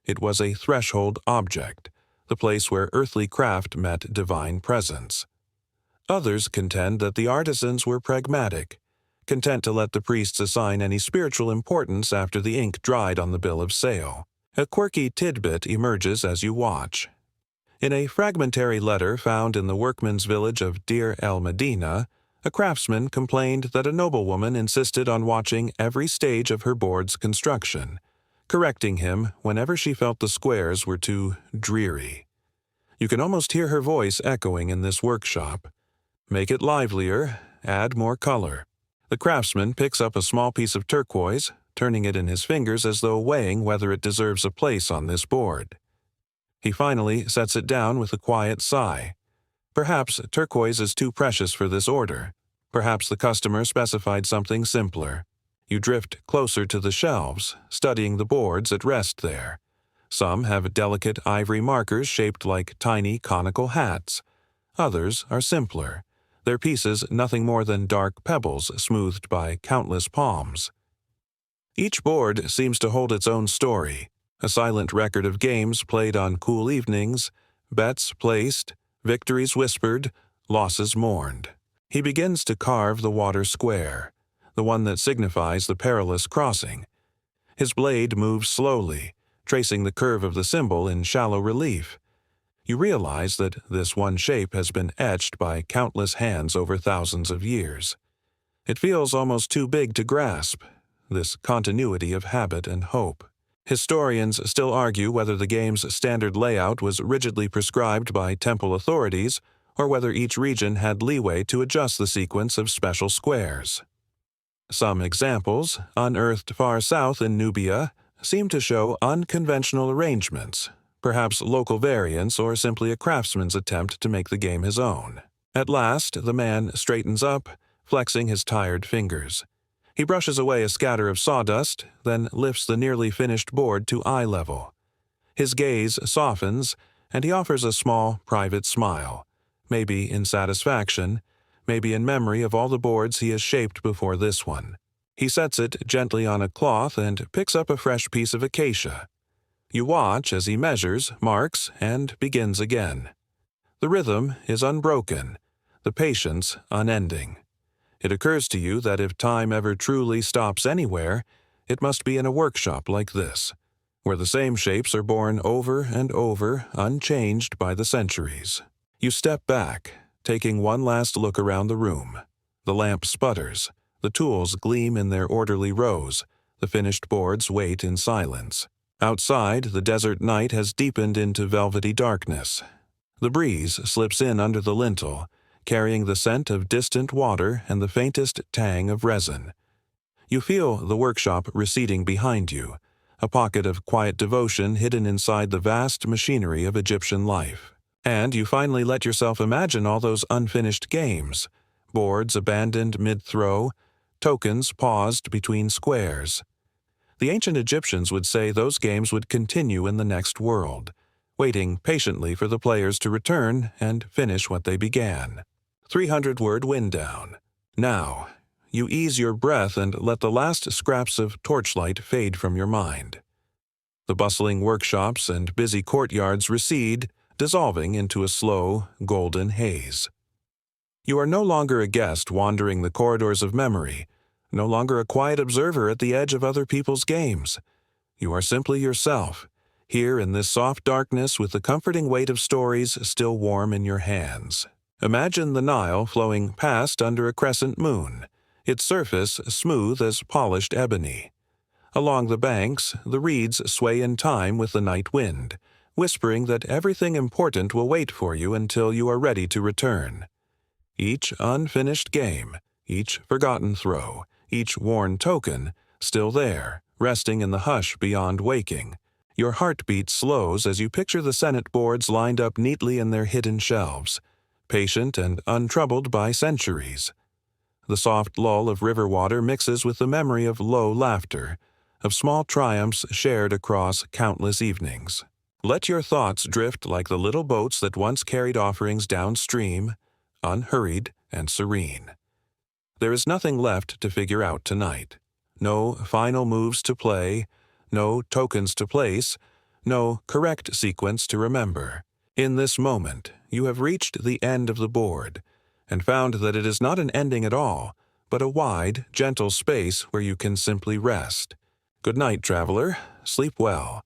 It was a threshold object, the place where earthly craft met divine presence. Others contend that the artisans were pragmatic, content to let the priests assign any spiritual importance after the ink dried on the bill of sale. A quirky tidbit emerges as you watch. In a fragmentary letter found in the workmen's village of Deir el-Medina, a craftsman complained that a noblewoman insisted on watching every stage of her board's construction, correcting him whenever she felt the squares were too dreary. You can almost hear her voice echoing in this workshop. Make it livelier, add more color. The craftsman picks up a small piece of turquoise, turning it in his fingers as though weighing whether it deserves a place on this board. He finally sets it down with a quiet sigh. Perhaps turquoise is too precious for this order. Perhaps the customer specified something simpler. You drift closer to the shelves, studying the boards at rest there. Some have delicate ivory markers shaped like tiny conical hats. Others are simpler, their pieces nothing more than dark pebbles smoothed by countless palms. Each board seems to hold its own story, a silent record of games played on cool evenings, bets placed, victories whispered, losses mourned. He begins to carve the water square, the one that signifies the perilous crossing. His blade moves slowly, tracing the curve of the symbol in shallow relief. You realize that this one shape has been etched by countless hands over thousands of years. It feels almost too big to grasp, this continuity of habit and hope. Historians still argue whether the game's standard layout was rigidly prescribed by temple authorities or whether each region had leeway to adjust the sequence of special squares. Some examples, unearthed far south in Nubia, seem to show unconventional arrangements, perhaps local variants or simply a craftsman's attempt to make the game his own. At last, the man straightens up, flexing his tired fingers. He brushes away a scatter of sawdust, then lifts the nearly finished board to eye level. His gaze softens, and he offers a small, private smile, maybe in satisfaction, maybe in memory of all the boards he has shaped before this one. He sets it gently on a cloth and picks up a fresh piece of acacia. You watch as he measures, marks, and begins again. The rhythm is unbroken, the patience unending. It occurs to you that if time ever truly stops anywhere, it must be in a workshop like this, where the same shapes are born over and over, unchanged by the centuries. You step back, taking one last look around the room. The lamp sputters, the tools gleam in their orderly rows, the finished boards wait in silence. Outside, the desert night has deepened into velvety darkness. The breeze slips in under the lintel, carrying the scent of distant water and the faintest tang of resin. You feel the workshop receding behind you, a pocket of quiet devotion hidden inside the vast machinery of Egyptian life. And you finally let yourself imagine all those unfinished games, boards abandoned mid-throw, tokens paused between squares. The ancient Egyptians would say those games would continue in the next world, waiting patiently for the players to return and finish what they began. 300-word wind down. Now, you ease your breath and let the last scraps of torchlight fade from your mind. The bustling workshops and busy courtyards recede, dissolving into a slow, golden haze. You are no longer a guest wandering the corridors of memory, no longer a quiet observer at the edge of other people's games. You are simply yourself, here in this soft darkness with the comforting weight of stories still warm in your hands. Imagine the Nile flowing past under a crescent moon, its surface smooth as polished ebony. Along the banks, the reeds sway in time with the night wind, whispering that everything important will wait for you until you are ready to return. Each unfinished game, each forgotten throw, each worn token, still there, resting in the hush beyond waking. Your heartbeat slows as you picture the Senet boards lined up neatly in their hidden shelves, patient and untroubled by centuries. The soft lull of river water mixes with the memory of low laughter, of small triumphs shared across countless evenings. Let your thoughts drift like the little boats that once carried offerings downstream, unhurried and serene. There is nothing left to figure out tonight. No final moves to play, no tokens to place, no correct sequence to remember. In this moment, you have reached the end of the board, and found that it is not an ending at all, but a wide, gentle space where you can simply rest. Good night, traveler. Sleep well.